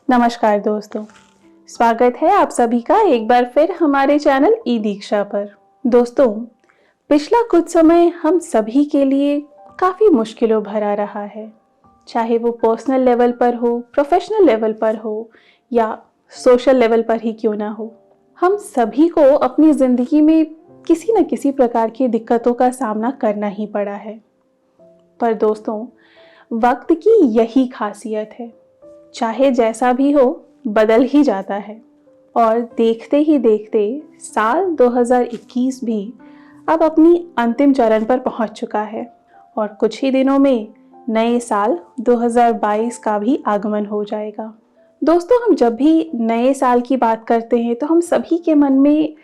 नमस्कार दोस्तों, स्वागत है आप सभी का एक बार फिर हमारे चैनल ई दीक्षा पर। दोस्तों, पिछला कुछ समय हम सभी के लिए काफ़ी मुश्किलों भरा रहा है, चाहे वो पर्सनल लेवल पर हो, प्रोफेशनल लेवल पर हो या सोशल लेवल पर ही क्यों ना हो। हम सभी को अपनी ज़िंदगी में किसी न किसी प्रकार की दिक्कतों का सामना करना ही पड़ा है। पर दोस्तों, वक्त की यही खासियत है, चाहे जैसा भी हो बदल ही जाता है। और देखते ही देखते साल 2021 भी अब अपनी अंतिम चरण पर पहुंच चुका है और कुछ ही दिनों में नए साल 2022 का भी आगमन हो जाएगा। दोस्तों, हम जब भी नए साल की बात करते हैं तो हम सभी के मन में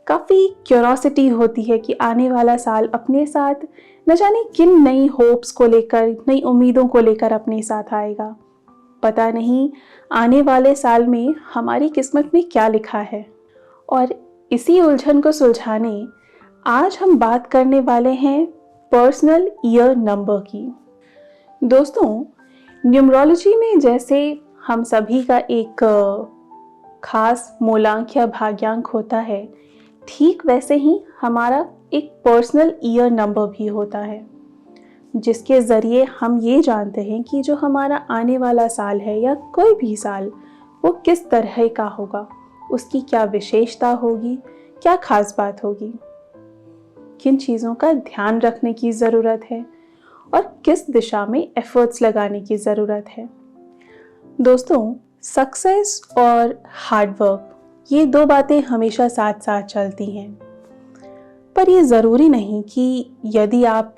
काफ़ी क्यूरोसिटी होती है कि आने वाला साल अपने साथ न जाने किन नई होप्स को लेकर, नई उम्मीदों को लेकर अपने साथ आएगा। पता नहीं आने वाले साल में हमारी किस्मत में क्या लिखा है। और इसी उलझन को सुलझाने आज हम बात करने वाले हैं पर्सनल ईयर नंबर की। दोस्तों, न्यूमरोलॉजी में जैसे हम सभी का एक खास मूलांक या भाग्यांक होता है, ठीक वैसे ही हमारा एक पर्सनल ईयर नंबर भी होता है, जिसके ज़रिए हम ये जानते हैं कि जो हमारा आने वाला साल है या कोई भी साल वो किस तरह का होगा, उसकी क्या विशेषता होगी, क्या खास बात होगी, किन चीज़ों का ध्यान रखने की ज़रूरत है और किस दिशा में एफर्ट्स लगाने की ज़रूरत है। दोस्तों, सक्सेस और हार्डवर्क ये दो बातें हमेशा साथ साथ चलती हैं, पर ये ज़रूरी नहीं कि यदि आप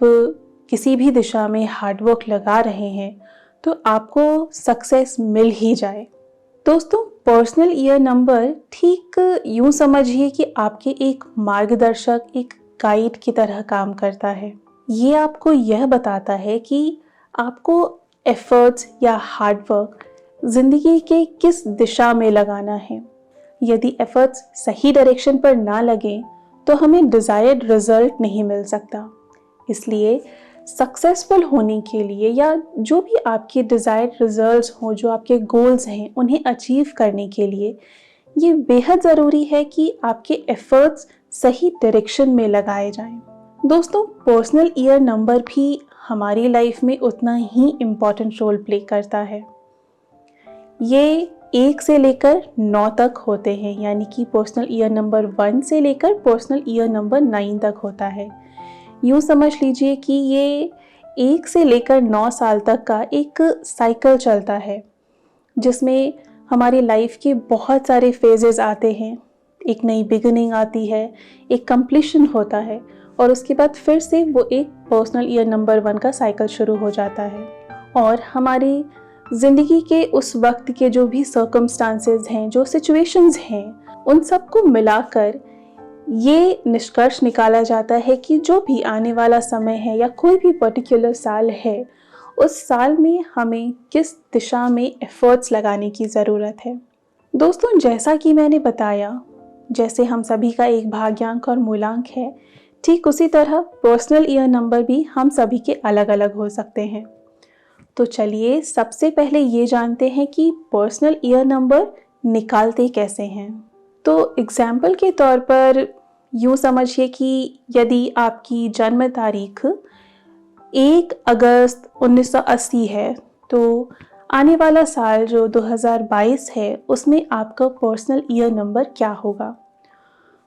किसी भी दिशा में हार्डवर्क लगा रहे हैं तो आपको सक्सेस मिल ही जाए। दोस्तों, पर्सनल ईयर नंबर ठीक यूं समझिए कि आपके एक मार्गदर्शक, एक गाइड की तरह काम करता है। ये आपको यह बताता है कि आपको एफर्ट्स या हार्डवर्क जिंदगी के किस दिशा में लगाना है। यदि एफर्ट्स सही डायरेक्शन पर ना लगें तो हमें डिजायर्ड रिजल्ट नहीं मिल सकता। इसलिए सक्सेसफुल होने के लिए या जो भी आपके डिजायर्ड रिजल्ट्स हों, जो आपके गोल्स हैं, उन्हें अचीव करने के लिए ये बेहद ज़रूरी है कि आपके एफर्ट्स सही डायरेक्शन में लगाए जाएं। दोस्तों, पर्सनल ईयर नंबर भी हमारी लाइफ में उतना ही इम्पॉर्टेंट रोल प्ले करता है। ये 1 से लेकर 9 तक होते हैं, यानी कि पर्सनल ईयर नंबर 1 से लेकर पर्सनल ईयर नंबर 9 तक होता है। यूँ समझ लीजिए कि ये 1 से लेकर 9 साल तक का एक साइकिल चलता है, जिसमें हमारी लाइफ के बहुत सारे फेजेस आते हैं। एक नई बिगिनिंग आती है, एक कंप्लीशन होता है और उसके बाद फिर से वो एक पर्सनल ईयर नंबर 1 का साइकिल शुरू हो जाता है। और हमारी ज़िंदगी के उस वक्त के जो भी सर्कमस्टांसेस हैं, जो सिचुएशंस हैं, उन सबको मिलाकर ये निष्कर्ष निकाला जाता है कि जो भी आने वाला समय है या कोई भी पर्टिकुलर साल है, उस साल में हमें किस दिशा में एफर्ट्स लगाने की ज़रूरत है। दोस्तों, जैसा कि मैंने बताया, जैसे हम सभी का एक भाग्यांक और मूलांक है, ठीक उसी तरह पर्सनल ईयर नंबर भी हम सभी के अलग अलग हो सकते हैं। तो चलिए सबसे पहले ये जानते हैं कि पर्सनल ईयर नंबर निकालते कैसे हैं। तो एग्जाम्पल के तौर पर यूँ समझिए कि यदि आपकी जन्म तारीख 1 अगस्त 1980 है, तो आने वाला साल जो 2022 है, उसमें आपका पर्सनल ईयर नंबर क्या होगा।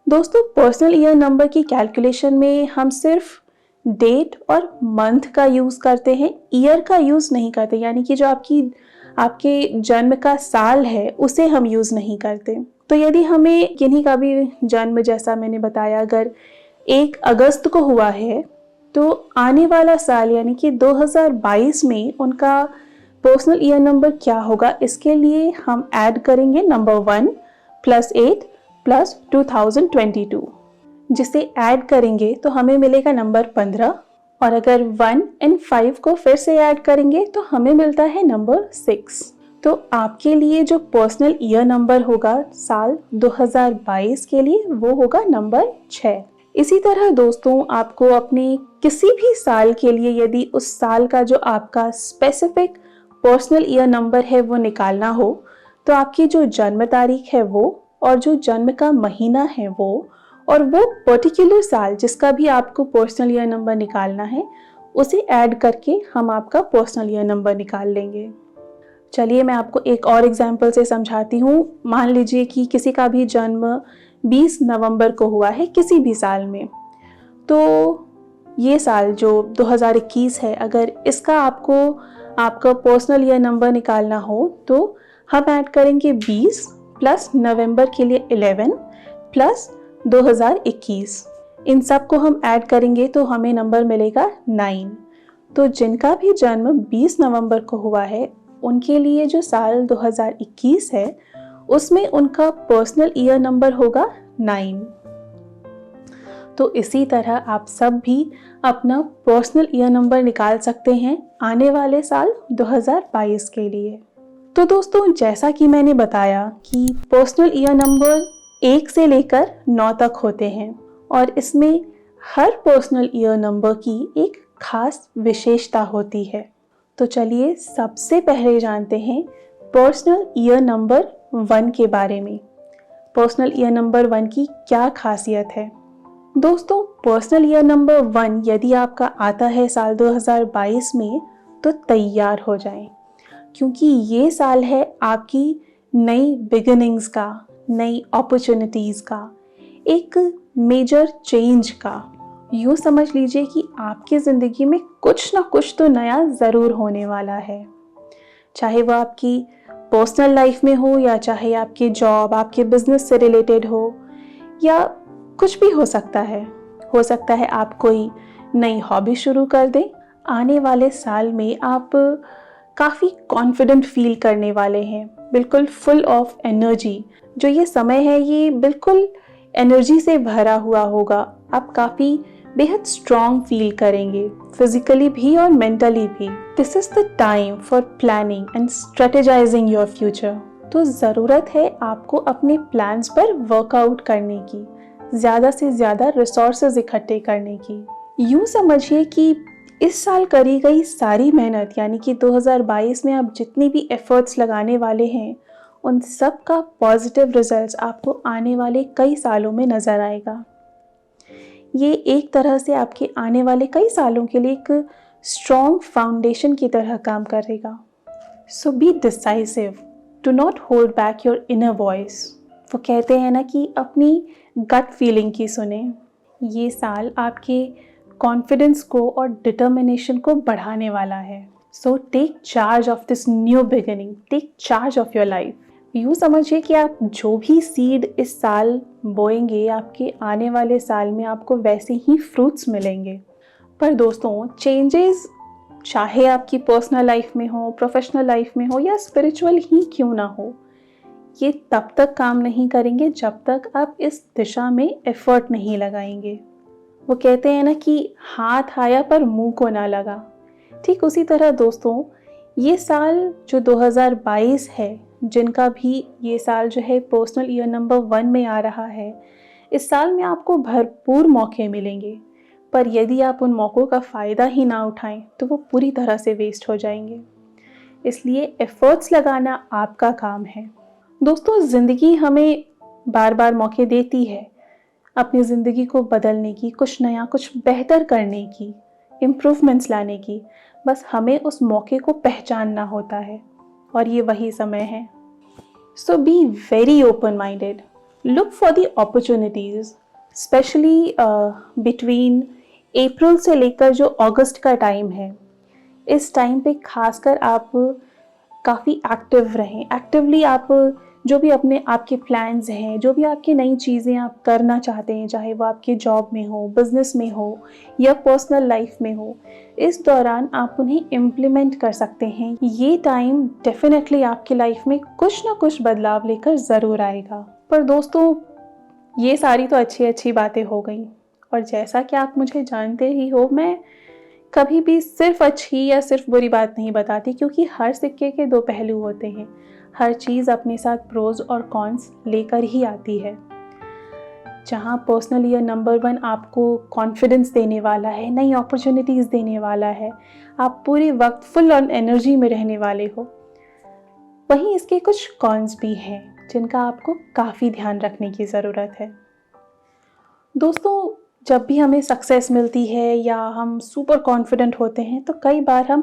दोस्तों, पर्सनल ईयर नंबर की कैलकुलेशन में हम सिर्फ डेट और मंथ का यूज़ करते हैं, ईयर का यूज़ नहीं करते, यानी कि जो आपके जन्म का साल है उसे हम यूज़ नहीं करते। तो यदि हमें किन्हीं का भी जन्म, जैसा मैंने बताया, अगर 1 अगस्त को हुआ है, तो आने वाला साल यानी कि 2022 में उनका पर्सनल ईयर नंबर क्या होगा, इसके लिए हम ऐड करेंगे नंबर 1 + 8 + 2022, जिसे ऐड करेंगे तो हमें मिलेगा नंबर 15। और अगर 1 और 5 को फिर से ऐड करेंगे तो हमें मिलता है नंबर 6। तो आपके लिए जो पर्सनल ईयर नंबर होगा साल 2022 के लिए, वो होगा नंबर 6। इसी तरह दोस्तों, आपको अपने किसी भी साल के लिए यदि उस साल का जो आपका स्पेसिफिक पर्सनल ईयर नंबर है वो निकालना हो, तो आपकी जो जन्म तारीख है वो, और जो जन्म का महीना है वो, और वो पर्टिकुलर साल जिसका भी आपको पर्सनल ईयर नंबर निकालना है, उसे ऐड करके हम आपका पर्सनल ईयर नंबर निकाल लेंगे। चलिए मैं आपको एक और एग्जाम्पल से समझाती हूँ। मान लीजिए कि किसी का भी जन्म 20 नवंबर को हुआ है किसी भी साल में, तो ये साल जो 2021 है, अगर इसका आपको आपका पर्सनल ईयर नंबर निकालना हो तो हम ऐड करेंगे 20 प्लस नवंबर के लिए 11 प्लस 2021। इन सब को हम ऐड करेंगे तो हमें नंबर मिलेगा 9। तो जिनका भी जन्म 20 नवंबर को हुआ है उनके लिए जो साल 2021 है उसमें उनका पर्सनल ईयर नंबर होगा 9। तो इसी तरह आप सब भी अपना पर्सनल ईयर नंबर निकाल सकते हैं आने वाले साल 2022 के लिए। तो दोस्तों, जैसा कि मैंने बताया कि पर्सनल ईयर नंबर 1 से लेकर 9 तक होते हैं और इसमें हर पर्सनल ईयर नंबर की एक खास विशेषता होती है। तो चलिए सबसे पहले जानते हैं पर्सनल ईयर नंबर 1 के बारे में। पर्सनल ईयर नंबर 1 की क्या खासियत है? दोस्तों, पर्सनल ईयर नंबर 1 यदि आपका आता है साल 2022 में तो तैयार हो जाएं, क्योंकि ये साल है आपकी नई बिगिनिंग्स का, नई अपॉर्चुनिटीज़ का, एक मेजर चेंज का। यूँ समझ लीजिए कि आपकी ज़िंदगी में कुछ ना कुछ तो नया ज़रूर होने वाला है, चाहे वो आपकी पर्सनल लाइफ में हो या चाहे आपकी जॉब, आपके बिजनेस से रिलेटेड हो, या कुछ भी हो सकता है। हो सकता है आप कोई नई हॉबी शुरू कर दें। आने वाले साल में आप काफ़ी कॉन्फिडेंट फील करने वाले हैं, बिल्कुल फुल ऑफ एनर्जी। जो ये समय है ये बिल्कुल एनर्जी से भरा हुआ होगा। आप काफ़ी बेहद स्ट्रॉन्ग फील करेंगे, फिजिकली भी और मेंटली भी। This is the time for planning and strategising your future. तो ज़रूरत है आपको अपने प्लान्स पर वर्कआउट करने की, ज़्यादा से ज़्यादा रिसोर्सेज इकट्ठे करने की। यूँ समझिए कि इस साल करी गई सारी मेहनत, यानी कि 2022 में आप जितनी भी एफर्ट्स लगाने वाले हैं, उन सब का पॉजिटिव रिजल्ट्स आपको आने वाले कई सालों में नज़र आएगा। ये एक तरह से आपके आने वाले कई सालों के लिए एक स्ट्रॉन्ग फाउंडेशन की तरह काम करेगा। So be decisive, do not hold back your inner voice. वो कहते हैं ना कि अपनी गट फीलिंग की सुने। ये साल आपके कॉन्फिडेंस को और डिटर्मिनेशन को बढ़ाने वाला है। So take charge of this new beginning, take charge of your life. यूँ समझिए कि आप जो भी सीड इस साल बोएंगे, आपके आने वाले साल में आपको वैसे ही फ्रूट्स मिलेंगे। पर दोस्तों, चेंजेस चाहे आपकी पर्सनल लाइफ में हो, प्रोफेशनल लाइफ में हो या स्पिरिचुअल ही क्यों ना हो, ये तब तक काम नहीं करेंगे जब तक आप इस दिशा में एफर्ट नहीं लगाएंगे। वो कहते हैं ना कि हाथ आया पर मुंह को ना लगा। ठीक उसी तरह दोस्तों, ये साल जो 2022 है, जिनका भी ये साल जो है पर्सनल ईयर नंबर 1 में आ रहा है, इस साल में आपको भरपूर मौके मिलेंगे। पर यदि आप उन मौक़ों का फ़ायदा ही ना उठाएं तो वो पूरी तरह से वेस्ट हो जाएंगे। इसलिए एफ़र्ट्स लगाना आपका काम है। दोस्तों, ज़िंदगी हमें बार बार मौके देती है अपनी ज़िंदगी को बदलने की, कुछ नया, कुछ बेहतर करने की, इम्प्रूवमेंट्स लाने की। बस हमें उस मौके को पहचानना होता है और ये वही समय है। So be very open minded, look for the opportunities, specially between April से लेकर जो अगस्त का टाइम है। इस टाइम पे खासकर आप काफ़ी एक्टिव रहें। एक्टिवली आप जो भी अपने आपके प्लान्स हैं, जो भी आपकी नई चीज़ें आप करना चाहते हैं, चाहे वो आपके जॉब में हो, बिजनेस में हो या पर्सनल लाइफ में हो, इस दौरान आप उन्हें इम्प्लीमेंट कर सकते हैं। ये टाइम डेफिनेटली आपकी लाइफ में कुछ ना कुछ बदलाव लेकर ज़रूर आएगा। पर दोस्तों, ये सारी तो अच्छी अच्छी बातें हो गई, और जैसा कि आप मुझे जानते ही हो, मैं कभी भी सिर्फ अच्छी या सिर्फ बुरी बात नहीं बताती, क्योंकि हर सिक्के के दो पहलू होते हैं। हर चीज़ अपने साथ प्रोज और कॉन्स लेकर ही आती है। जहाँ पर्सनल ईयर नंबर 1 आपको कॉन्फिडेंस देने वाला है, नई अपॉर्चुनिटीज़ देने वाला है, आप पूरे वक्त फुल ऑन एनर्जी में रहने वाले हो, वहीं इसके कुछ कॉन्स भी हैं जिनका आपको काफ़ी ध्यान रखने की ज़रूरत है। दोस्तों, जब भी हमें सक्सेस मिलती है या हम सुपर कॉन्फिडेंट होते हैं तो कई बार हम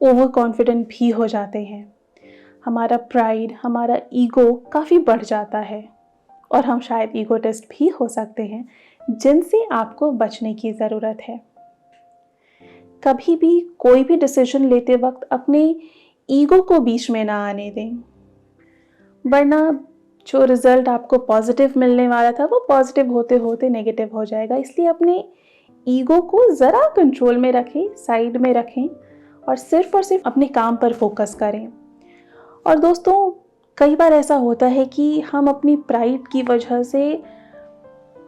ओवर कॉन्फिडेंट भी हो जाते हैं। हमारा प्राइड, हमारा ईगो काफ़ी बढ़ जाता है और हम शायद ईगोटिस्ट भी हो सकते हैं, जिनसे आपको बचने की ज़रूरत है। कभी भी कोई भी डिसीजन लेते वक्त अपने ईगो को बीच में ना आने दें, वरना जो रिज़ल्ट आपको पॉजिटिव मिलने वाला था वो पॉजिटिव होते होते नेगेटिव हो जाएगा। इसलिए अपने ईगो को ज़रा कंट्रोल में रखें, साइड में रखें और सिर्फ अपने काम पर फोकस करें। और दोस्तों, कई बार ऐसा होता है कि हम अपनी प्राइड की वजह से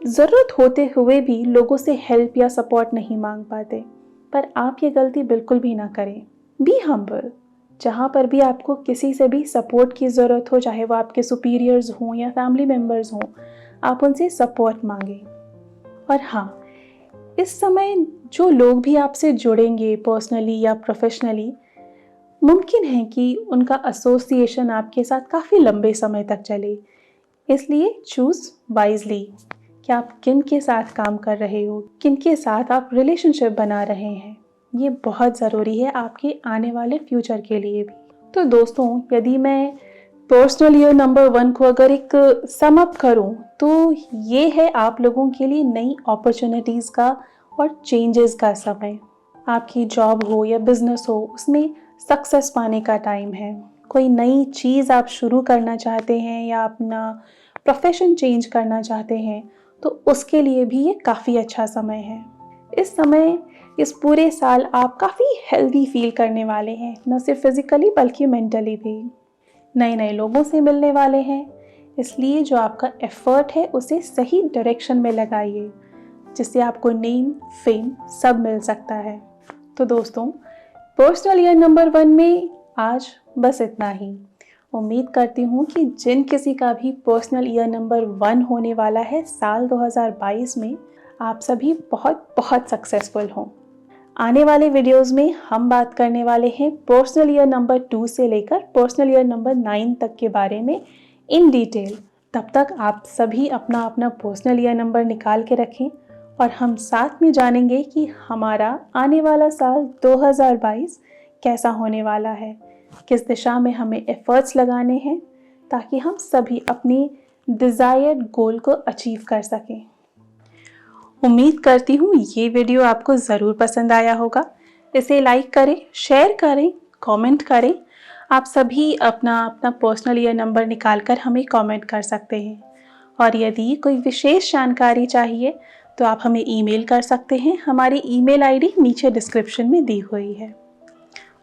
ज़रूरत होते हुए भी लोगों से हेल्प या सपोर्ट नहीं मांग पाते, पर आप ये गलती बिल्कुल भी ना करें। Be humble. जहाँ पर भी आपको किसी से भी सपोर्ट की ज़रूरत हो, चाहे वो आपके सुपीरियर्स हों या फैमिली मेम्बर्स हों, आप उनसे सपोर्ट मांगें। और हाँ, इस समय जो लोग भी आपसे जुड़ेंगे पर्सनली या प्रोफेशनली, मुमकिन है कि उनका एसोसिएशन आपके साथ काफ़ी लंबे समय तक चले। इसलिए चूज़ वाइजली कि आप किन के साथ काम कर रहे हो, किन के साथ आप रिलेशनशिप बना रहे हैं। ये बहुत ज़रूरी है आपके आने वाले फ्यूचर के लिए भी। तो दोस्तों, यदि मैं पर्सनल ईयर नंबर 1 को अगर एक सम अप करूँ तो ये है आप लोगों के लिए नई अपॉर्चुनिटीज़ का और चेंजेस का समय। आपकी जॉब हो या बिजनेस हो, उसमें सक्सेस पाने का टाइम है। कोई नई चीज़ आप शुरू करना चाहते हैं या अपना प्रोफेशन चेंज करना चाहते हैं तो उसके लिए भी ये काफ़ी अच्छा समय है। इस समय, इस पूरे साल आप काफ़ी हेल्दी फील करने वाले हैं, न सिर्फ फिजिकली बल्कि मेंटली भी। नए नए लोगों से मिलने वाले हैं, इसलिए जो आपका एफर्ट है उसे सही डायरेक्शन में लगाइए, जिससे आपको नेम, फेम सब मिल सकता है। तो दोस्तों, पर्सनल ईयर नंबर 1 में आज बस इतना ही। उम्मीद करती हूँ कि जिन किसी का भी पर्सनल ईयर नंबर 1 होने वाला है साल 2022 में, आप सभी बहुत बहुत सक्सेसफुल हों। आने वाले वीडियोस में हम बात करने वाले हैं पर्सनल ईयर नंबर 2 से लेकर पर्सनल ईयर नंबर 9 तक के बारे में इन डिटेल। तब तक आप सभी अपना अपना पर्सनल ईयर नंबर निकाल के रखें और हम साथ में जानेंगे कि हमारा आने वाला साल 2022 कैसा होने वाला है, किस दिशा में हमें एफर्ट्स लगाने हैं ताकि हम सभी अपनी डिज़ायर्ड गोल को अचीव कर सकें। उम्मीद करती हूँ ये वीडियो आपको ज़रूर पसंद आया होगा। इसे लाइक करें, शेयर करें, कमेंट करें। आप सभी अपना अपना पर्सनल ईयर नंबर निकाल कर हमें कमेंट कर सकते हैं। और यदि कोई विशेष जानकारी चाहिए तो आप हमें ईमेल कर सकते हैं। हमारी ईमेल आईडी नीचे डिस्क्रिप्शन में दी हुई है।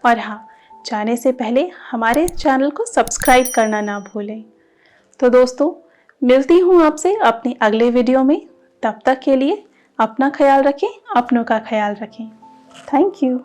और हाँ, जाने से पहले हमारे चैनल को सब्सक्राइब करना ना भूलें। तो दोस्तों, मिलती हूँ आपसे अपने अगले वीडियो में। तब तक के लिए अपना ख्याल रखें, अपनों का ख्याल रखें। Thank you.